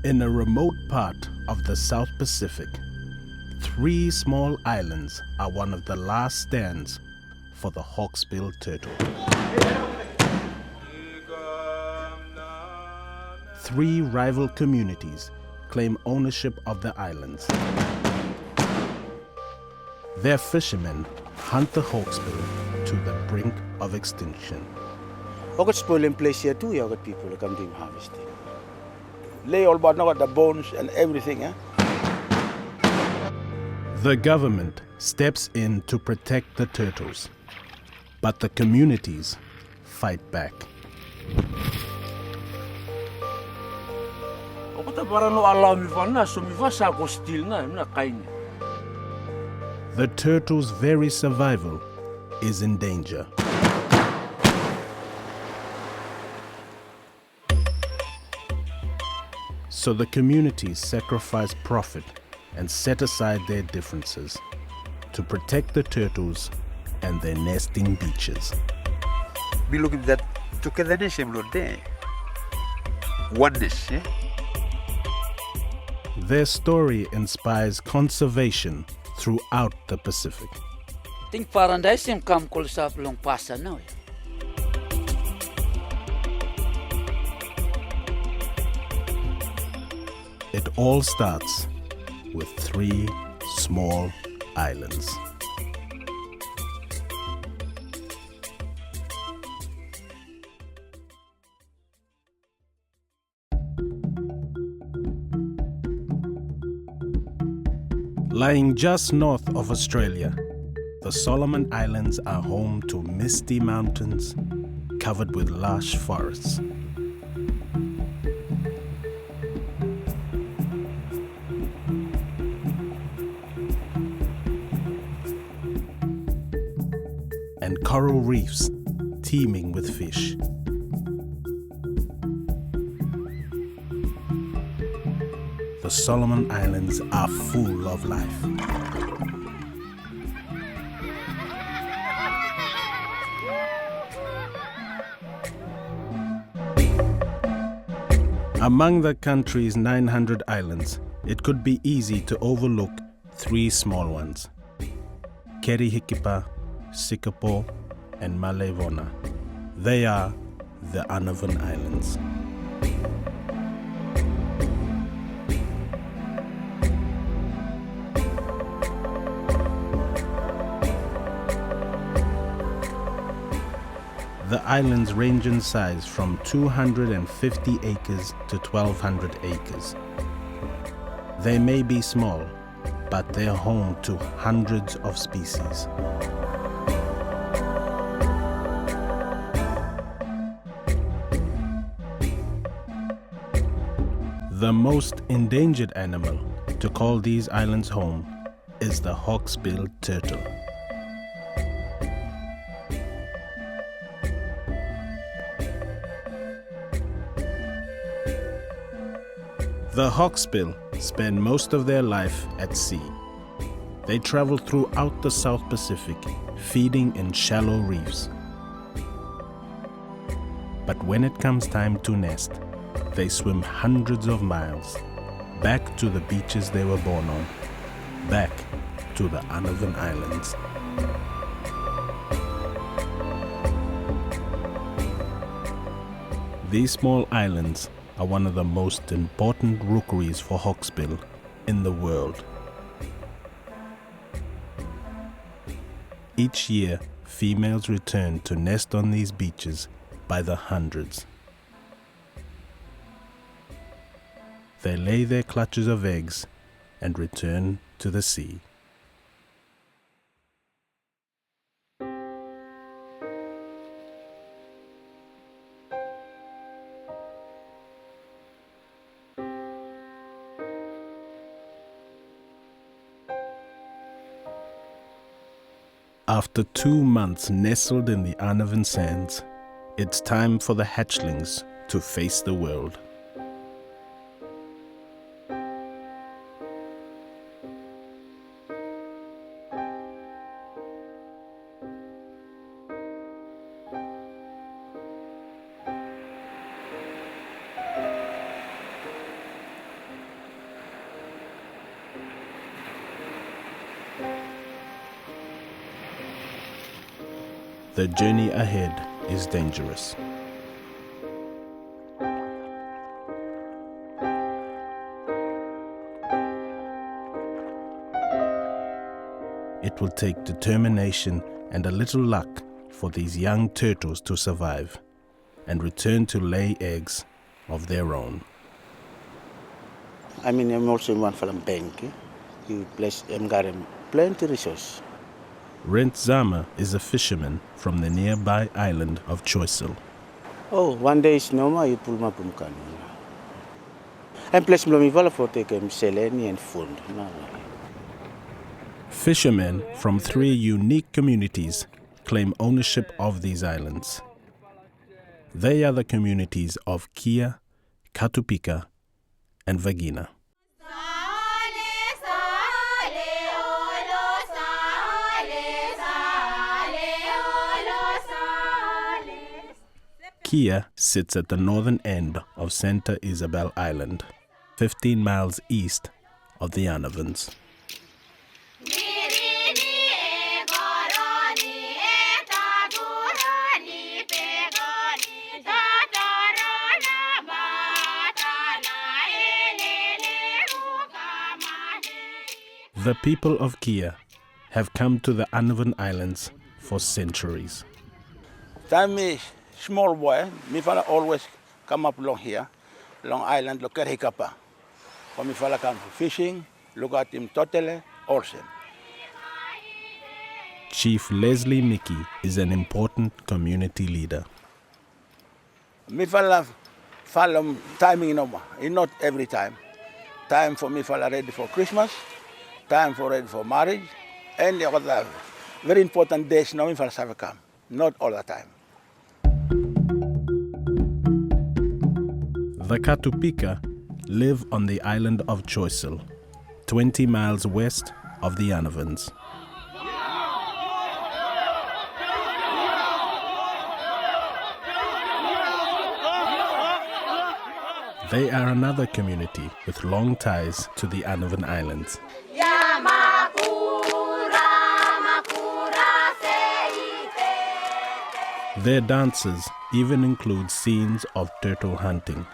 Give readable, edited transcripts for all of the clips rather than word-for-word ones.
In a remote part of the South Pacific, 3 small islands are one of the last stands for the Hawksbill turtle. 3 rival communities claim ownership of the islands. Their fishermen hunt the hawksbill to the brink of extinction. Hawksbill in place here too, you got people who come to harvesting. Lay all about now the bones and everything. The government steps in to protect the turtles, but the communities fight back. The turtles' very survival is in danger. So the communities sacrifice profit and set aside their differences to protect the turtles and their nesting beaches. We look at that togetherness there. Oneness, Their story inspires conservation throughout the Pacific. I think parang dahil siyang kamkol sa long pasa now. It all starts with 3 small islands. Lying just north of Australia, the Solomon Islands are home to misty mountains covered with lush forests. And coral reefs teeming with fish. The Solomon Islands are full of life. Among the country's 900 islands, it could be easy to overlook 3 small ones: Kerihikipa, Sikapo, and Malevona. They are the Arnavon Islands. The islands range in size from 250 acres to 1,200 acres. They may be small, but they're home to hundreds of species. The most endangered animal to call these islands home is the hawksbill turtle. The hawksbill spend most of their life at sea. They travel throughout the South Pacific, feeding in shallow reefs. But when it comes time to nest, they swim hundreds of miles, back to the beaches they were born on, back to the Unovan Islands. These small islands are one of the most important rookeries for hawksbill in the world. Each year, females return to nest on these beaches by the hundreds. They lay their clutches of eggs and return to the sea. After 2 months nestled in the Arnavon sands, it's time for the hatchlings to face the world. the journey ahead is dangerous. It will take determination and a little luck for these young turtles to survive and return to lay eggs of their own. I'm also one from Bank. He plays plenty resource. Rent Zama is a fisherman from the nearby island of Choisil. Oh, one day is normal, you pull my pumkan. And place me for take seleni and food. Fishermen from 3 unique communities claim ownership of these islands. They are the communities of Kia, Katupika, and Vagina. Kia sits at the northern end of Santa Isabel Island, 15 miles east of the Arnavons. The people of Kia have come to the Arnavon Islands for centuries. Time me small boy, me fella always come up along here, Long Island, look at Hikapa. When me fella come for fishing, look at him totally awesome. Chief Leslie Mickey is an important community leader. Me fella follow timing number, not every time. Time for me fella ready for Christmas, time for ready for marriage, and the other very important days now me fella have come, not all the time. The Katupika live on the island of Choisil, 20 miles west of the Unovans. They are another community with long ties to the Arnavon Islands. Their dances even include scenes of turtle hunting.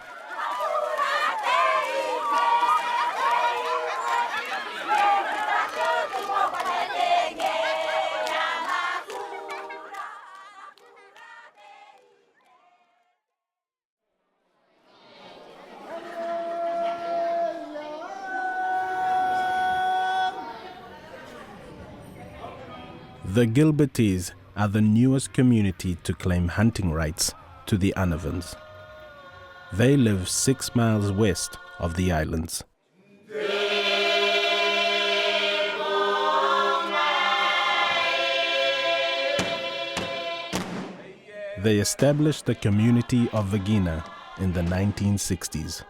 The Gilbertese are the newest community to claim hunting rights to the Arnavons. They live 6 miles west of the islands. They established the community of Vagina in the 1960s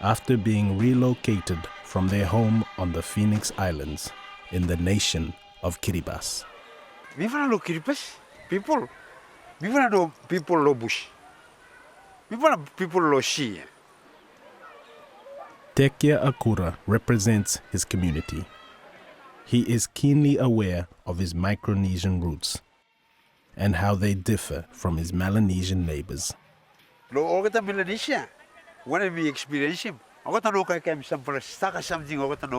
after being relocated from their home on the Phoenix Islands in the nation of Kiribati. We want to know Kiribati people. We want to know people lo bush. We want people lo sea. Tekia Akura represents his community. He is keenly aware of his Micronesian roots and how they differ from his Melanesian neighbors. Lo ogata Melanesia. When we experience him, ogata no kai kem something ogata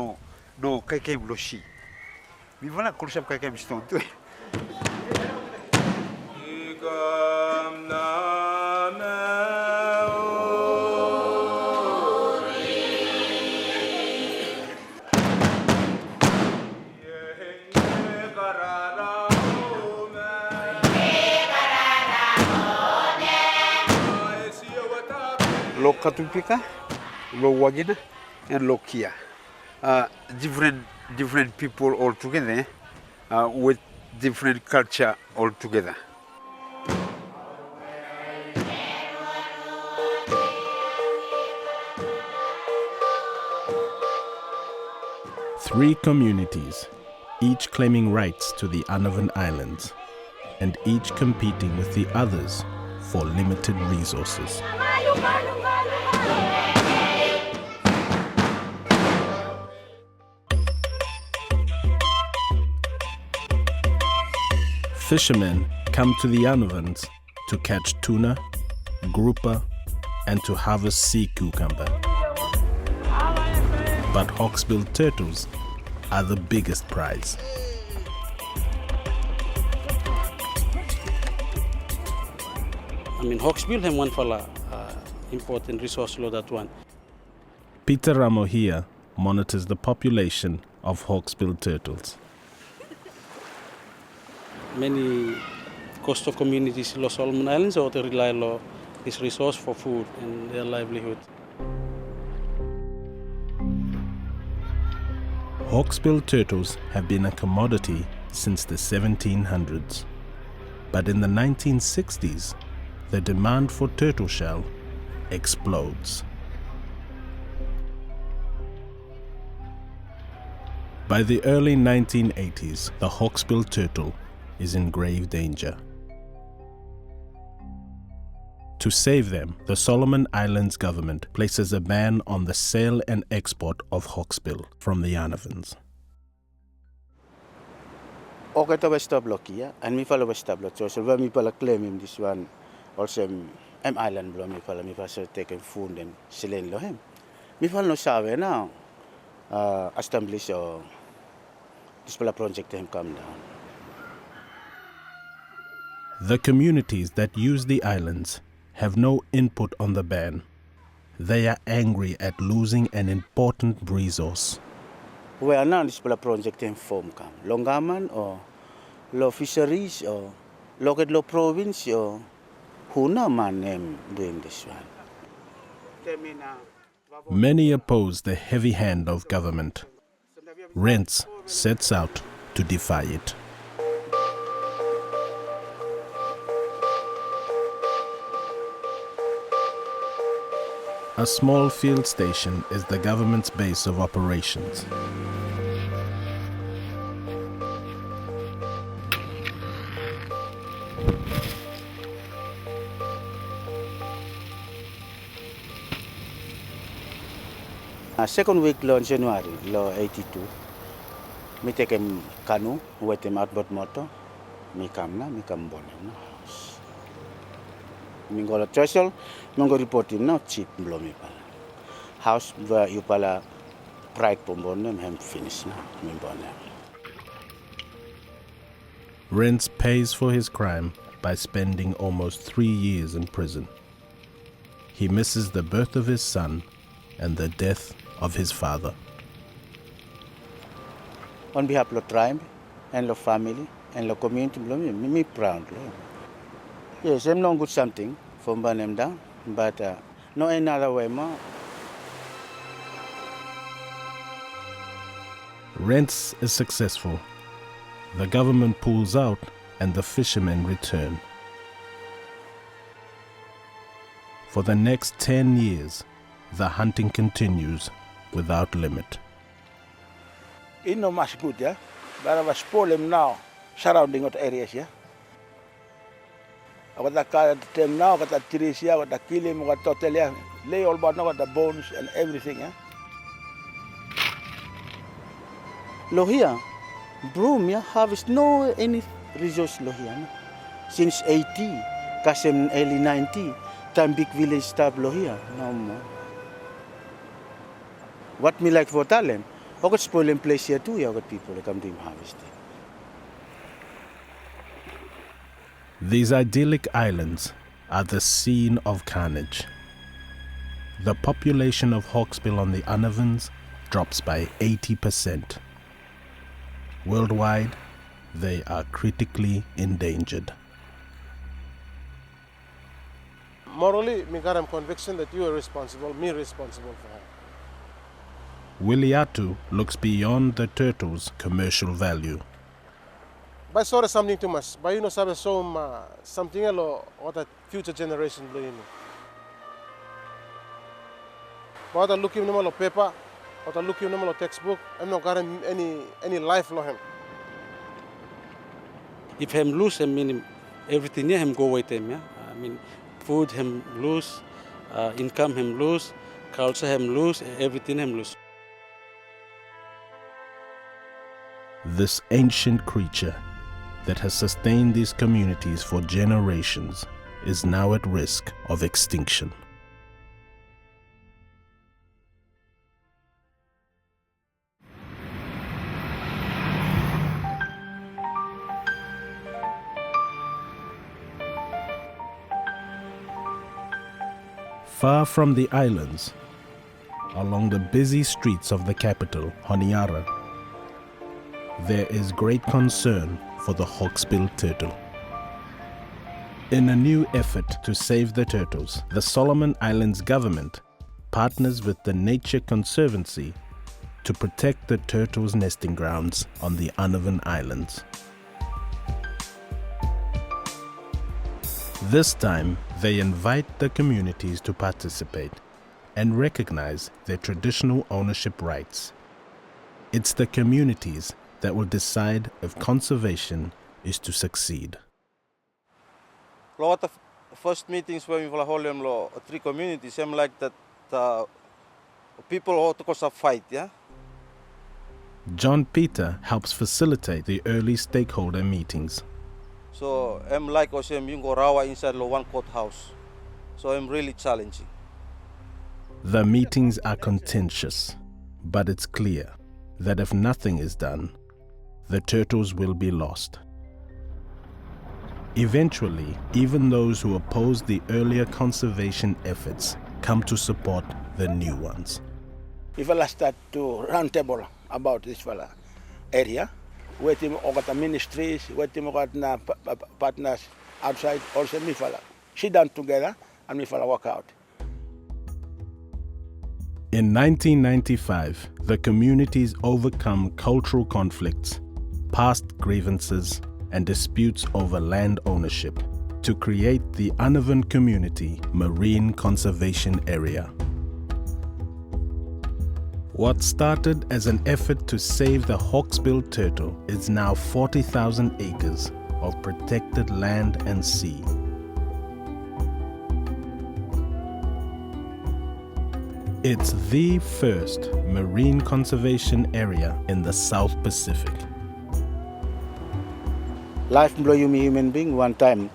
no kai kem lo sea. We want to call some kai kem stone too. Lo Katupika, Lo Wagina, and Lo Kia. Different people all together with different culture all together. Three communities, each claiming rights to the Arnavon Islands, and each competing with the others for limited resources. Fishermen come to the Arnavons to catch tuna, grouper, and to harvest sea cucumber. But hawksbill turtles are the biggest prize. Hawksbill have one fala important resource lo that one. Peter Ramo here monitors the population of hawksbill turtles. Many coastal communities in Los Solomon Islands or rely on this resource for food and their livelihood. Hawksbill turtles have been a commodity since the 1700s. But in the 1960s, the demand for turtle shell explodes. By the early 1980s, the hawksbill turtle is in grave danger. To save them, the Solomon Islands government places a ban on the sale and export of hawksbill from the Arnavons. Okay, to West Block here, and me follow West Block. So when me follow claim him this one, also island blow me follow taking food and selling lo him. Me follow no sabe now. Establish or this project him come down. The communities that use the islands have no input on the ban. They are angry at losing an important resource. Where now this project in form come? Longaman or law fisheries or local law province or who now man doing this one? Many oppose the heavy hand of government. Rents sets out to defy it. A small field station is the government's base of operations. Second week in January, law 82, me take him canoe, wet him outboard motor, me come born him. Me go to Trestle, me go report him now cheap blow me pala. House where you pala pride born him finish now, me born him. Rents pays for his crime by spending almost 3 years in prison. He misses the birth of his son and the death of his father. On behalf of the tribe and the family and the community, me proud. Yes, I'm not good something for burn them down, but no another way more. Rents is successful. The government pulls out and the fishermen return. For the next 10 years, the hunting continues without limit. It's not much good, yeah? But I was spoil him now, surrounding the areas, yeah? I got the car them now, I got the trees here, I got the kill him, I got totally lay all about now, got the bones and everything, yeah? Lo here, broom, yeah, harvest no any resource lo here, no? Since 80, Kasem early 90, time big village stop lo here, no more. What me like for talent, I got spoiling place here too, I got people that come to him harvesting. These idyllic islands are the scene of carnage. The population of hawksbill on the Arnavons drops by 80%. Worldwide, they are critically endangered. Morally, me got a conviction that you are responsible, me responsible for her. Wiliatu looks beyond the turtle's commercial value. But sort of something too much. But you know, something else what a future generation do you know. But I look in the paper, but I look in the textbook, I'm not got any life for him. If him lose, everything him go with him, yeah. Food him lose, income him lose, culture him lose, everything him lose. This ancient creature that has sustained these communities for generations is now at risk of extinction. Far from the islands, along the busy streets of the capital, Honiara, there is great concern for the Hawksbill turtle. In a new effort to save the turtles, the Solomon Islands government partners with the Nature Conservancy to protect the turtles' nesting grounds on the Arnavon Islands. This time, they invite the communities to participate and recognize their traditional ownership rights. It's the communities that will decide if conservation is to succeed. Lot of first meetings when we will hold them three communities, I'm like that people who took us a fight, yeah. John Peter helps facilitate the early stakeholder meetings. So I'm like also you go rawa inside one courthouse. So I'm really challenging. The meetings are contentious, but it's clear that if nothing is done, the turtles will be lost. Eventually, even those who opposed the earlier conservation efforts come to support the new ones. If I start to round table about this fella area, with him got the ministries, with him got partners outside, also me fella. Sit down together and me fella work out. In 1995, the communities overcome cultural conflicts, past grievances, and disputes over land ownership to create the Unovan Community Marine Conservation Area. What started as an effort to save the Hawksbill turtle is now 40,000 acres of protected land and sea. It's the first marine conservation area in the South Pacific. Life blow you human being one time.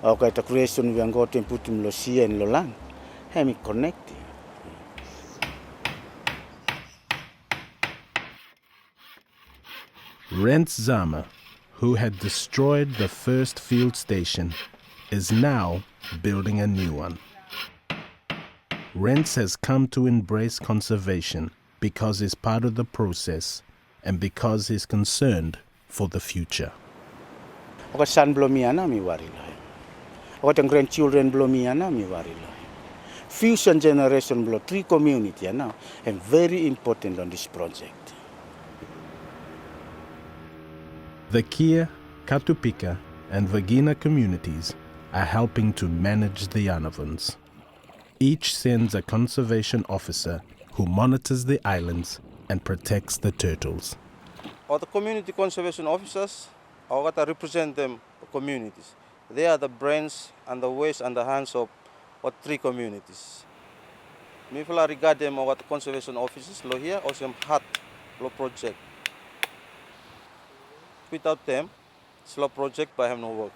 Okay, the creation we are going to put him lo sea and lo land. Hemi connected. Rents Zama, who had destroyed the first field station, is now building a new one. Rents has come to embrace conservation because he's part of the process and because he's concerned for the future. Okay, son blow me ana mi worry lo. Okay, grandchildren blow me ana mi worry lo. Future generation blow three community now and very important on this project. The Kia, Katupika, and Vagina communities are helping to manage the Arnavons. Each sends a conservation officer who monitors the islands and protects the turtles. Or the community conservation officers, I got to represent them communities. They are the brains and the ways and the hands of three communities. Me feel regard them or the conservation officers lo here or some hard lo project. Without them, slow project by have no work.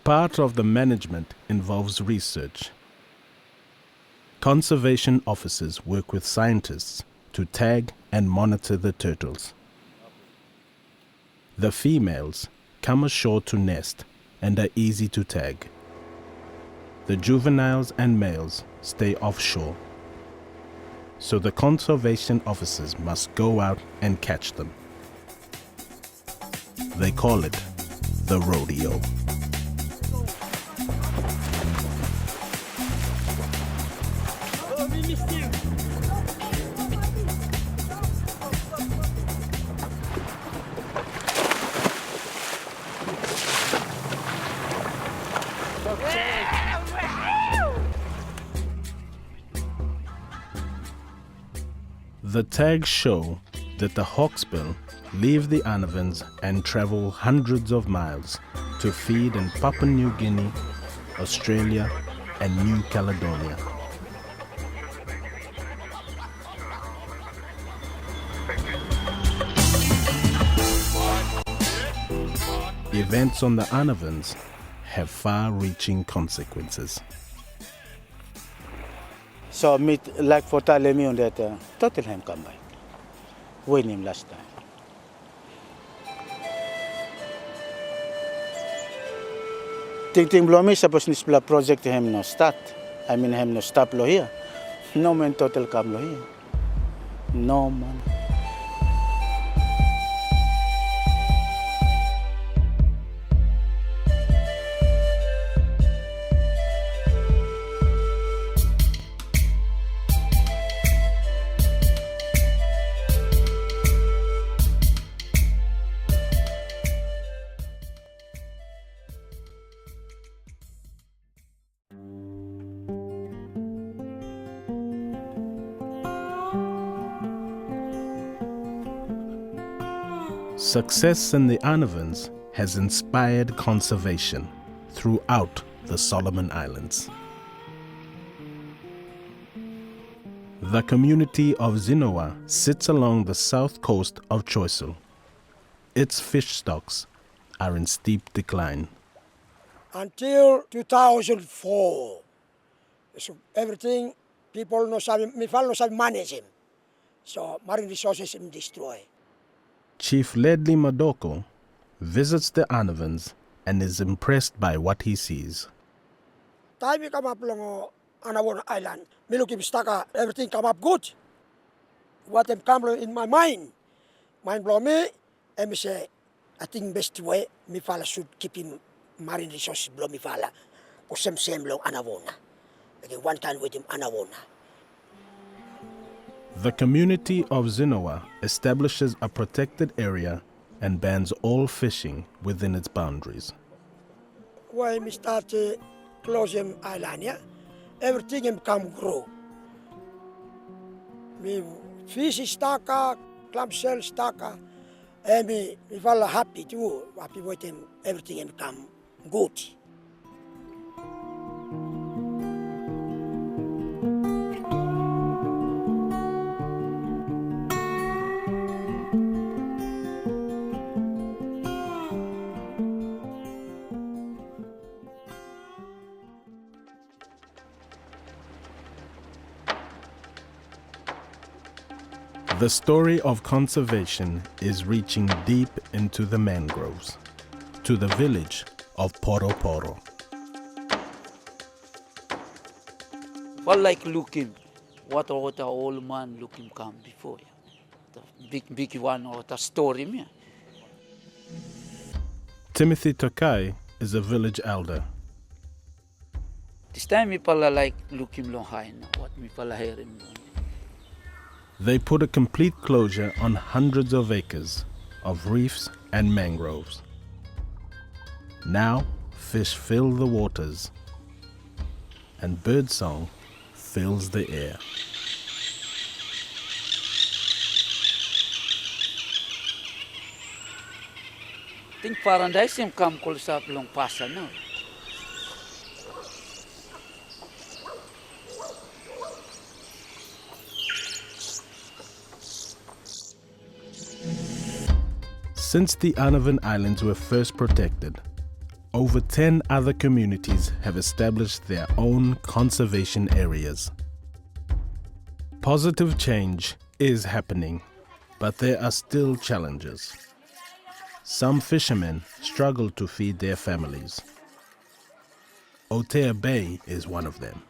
Part of the management involves research. Conservation officers work with scientists to tag and monitor the turtles. The females come ashore to nest and are easy to tag. The juveniles and males stay offshore, so the conservation officers must go out and catch them. They call it the rodeo. The tags show that the Hawksbill leave the Arnavons and travel hundreds of miles to feed in Papua New Guinea, Australia, and New Caledonia. events on the Arnavons have far-reaching consequences. So me like for telling me on that total him come by. Win him last time. Ting blow me suppose this project him no start. I mean him no stop lo here. No man total come lo here. No man. Success in the Arnavons has inspired conservation throughout the Solomon Islands. The community of Zinoa sits along the south coast of Choiseul. Its fish stocks are in steep decline. Until 2004, so everything people no sabi, no sabi manage him. So marine resources him destroy. Chief Ledley Madoko visits the Arnavons and is impressed by what he sees. Time we come up along Arnavon Island, me look him stuck, everything come up good. What them come in my mind blow me, and me say, I think best way me fella should keep him marine resources blow me fella, cause same long Arnavona. Again, one time with him Arnavona. The community of Zinoa establishes a protected area and bans all fishing within its boundaries. When we start closing island, yeah, everything him come grow. Me fish is stuck, clam shell stuck, and me feel happy too. Happy with him, everything him come good. The story of conservation is reaching deep into the mangroves, to the village of Poro Poro. Well, like looking, what old man looking come before you. The big one or the story me. Timothy Tokai is a village elder. This time me pala like looking long high now. What me pala hearing long. They put a complete closure on hundreds of acres of reefs and mangroves. Now fish fill the waters and birdsong fills the air. Think paradise yung come sa long pasa now. Since the Arnavon Islands were first protected, over 10 other communities have established their own conservation areas. Positive change is happening, but there are still challenges. Some fishermen struggle to feed their families. Otea Bay is one of them.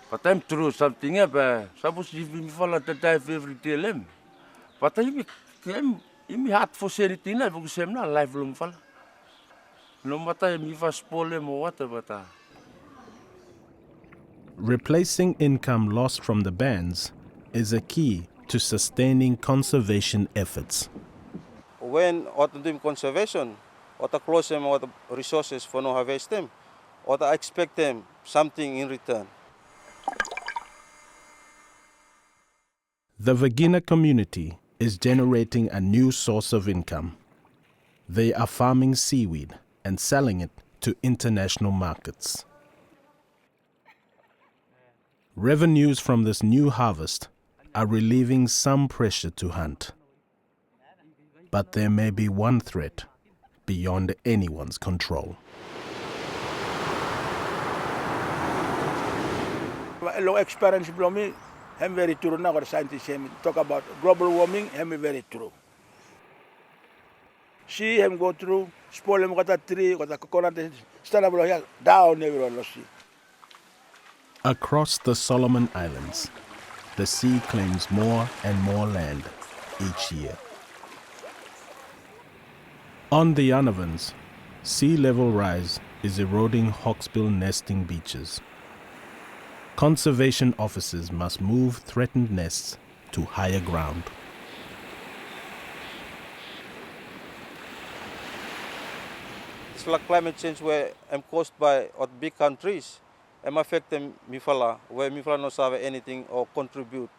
But I'm true something about suppose if me follow the dive every day lem. But I'm hard for anything because I'm not lifelong fella. No matter me for spoil them or whatever. Replacing income lost from the bans is a key to sustaining conservation efforts. When doing conservation, close them resources for no harvest them, expect them something in return. The Vagina community is generating a new source of income. They are farming seaweed and selling it to international markets. Revenues from this new harvest are relieving some pressure to hunt. But there may be one threat beyond anyone's control. A long experience below me, I'm very true now. What scientists talk about global warming, I'm very true. See him go through, spoil him got a tree, got a coconut, stand up here, down everyone. Across the Solomon Islands, the sea claims more and more land each year. On the Unovans, sea level rise is eroding Hawksbill nesting beaches. Conservation officers must move threatened nests to higher ground. It's like climate change where I'm caused by big countries. I'm affecting Mifala, where Mifala not have anything or contribute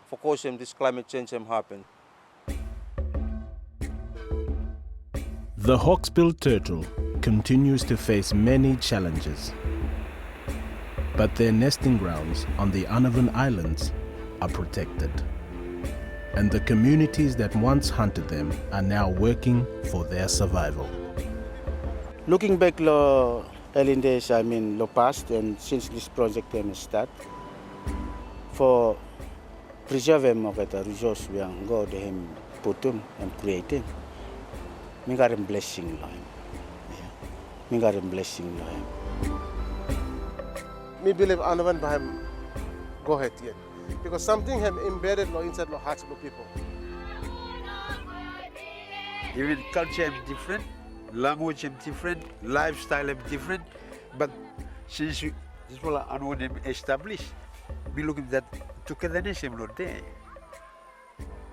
for causing this climate change happen. The Hawksbill turtle continues to face many challenges, but their nesting grounds on the Arnavon Islands are protected, and the communities that once hunted them are now working for their survival. Looking back early days, the past, and since this project start, for preserving the resource we are going to put them and create them, we got a blessing. We got a blessing. Me believe Arnavon by him go ahead yet. Because something have embedded inside the hearts of the people. Even culture is different, language is different, lifestyle is different, but since this people are established, we look at that togetherness is not there.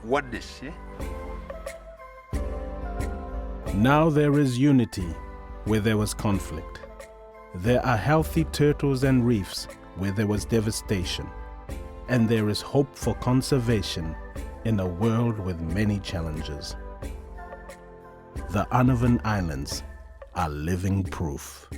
Oneness, yeah? Now there is unity where there was conflict. There are healthy turtles and reefs where there was devastation. And there is hope for conservation in a world with many challenges. The Arnavon Islands are living proof.